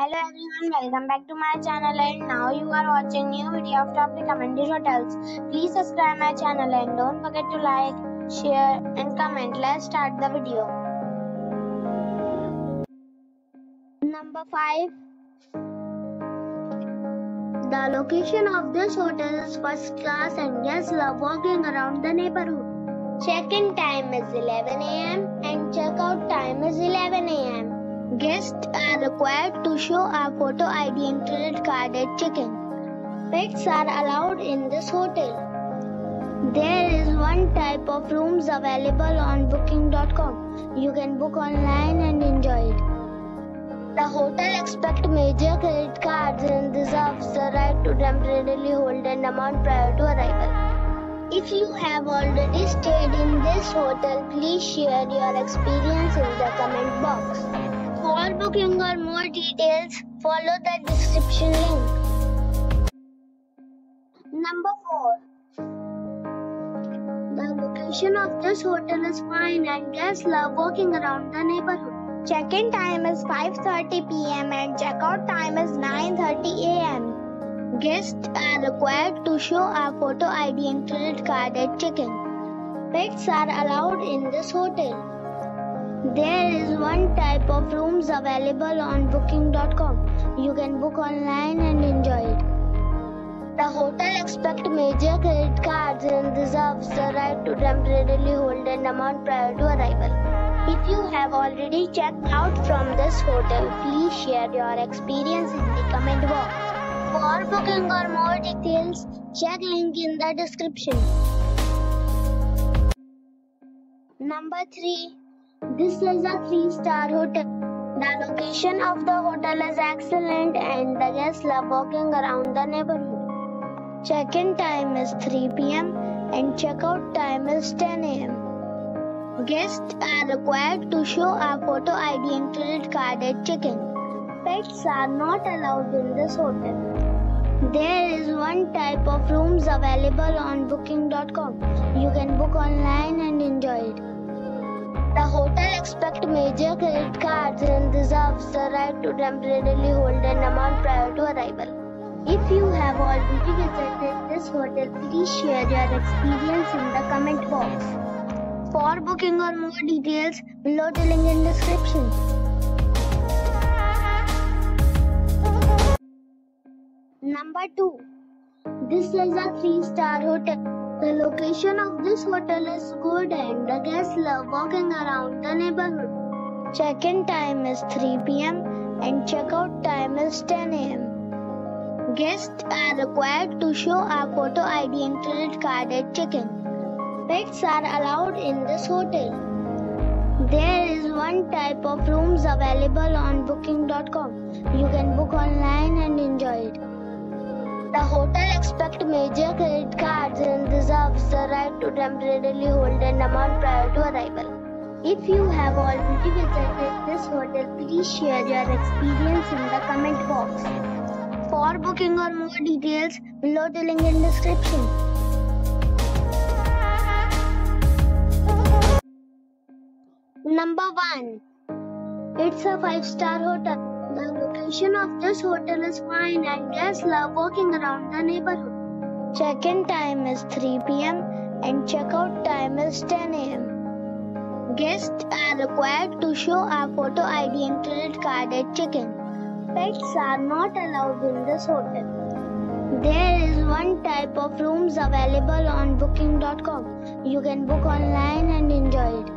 Hello everyone, welcome back to my channel and now you are watching new video of top recommended hotels. Please subscribe my channel and don't forget to like, share and comment. Let's start the video. Number 5. The location of this hotel is first class and guests love walking around the neighborhood. Check-in time is 11 a.m. and check-out time is 11 a.m. Guests are required to show a photo ID and credit card at check-in. Pets are allowed in this hotel. There is one type of rooms available on booking.com. You can book online and enjoy it. The hotel accepts major credit cards and reserves the right to temporarily hold an amount prior to arrival. If you have already stayed in this hotel, please share your experience in the comment box. For booking or more details, follow the description link. Number 4. The location of this hotel is fine and guests love walking around the neighborhood. Check-in time is 5:30 p.m. and check-out time is 9:30 a.m. Guests are required to show a photo ID and credit card at check-in. Pets are allowed in this hotel. There is one type of rooms available on booking.com. You can book online and enjoy it. The hotel accepts major credit cards and reserves the right to temporarily hold an amount prior to arrival. If you have already checked out from this hotel, please share your experience in the comment box. For booking or more details, check link in the description. Number 3. This is a 3-star hotel. The location of the hotel is excellent and the guests love walking around the neighborhood. Check-in time is 3 p.m. and check-out time is 10 a.m. Guests are required to show a photo ID and credit card at check-in. Pets are not allowed in this hotel. There is one type of rooms available on booking.com. You can book online and enjoy it. The hotel accepts major credit cards and reserves the right to temporarily hold an amount prior to arrival. If you have already visited this hotel, please share your experience in the comment box. For booking or more details, below the link in description. Number 2. This is a 3-star hotel. The location of this hotel is good and the guests love walking around the neighborhood. Check-in time is 3 p.m. and check-out time is 10 a.m. Guests are required to show a photo ID and credit card at check-in. Pets are allowed in this hotel. There is one type of rooms available on booking.com. You can book online and enjoy it. The hotel accepts major credit cards and reserves the right to temporarily hold an amount prior to arrival. If you have already visited this hotel, please share your experience in the comment box. For booking or more details, below the link in description. Number 1. It's a 5-star hotel. The location of this hotel is fine and guests love walking around the neighborhood. Check-in time is 3 p.m. and check-out time is 10 a.m. Guests are required to show a photo ID and credit card at check-in. Pets are not allowed in this hotel. There is one type of rooms available on booking.com. You can book online and enjoy it.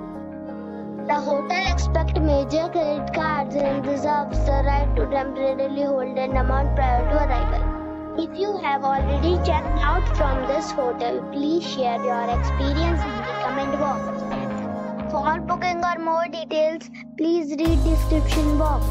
The hotel accepts major credit cards and reserves the right to temporarily hold an amount prior to arrival. If you have already checked out from this hotel, please share your experience in the comment box. For booking or more details, please read description box.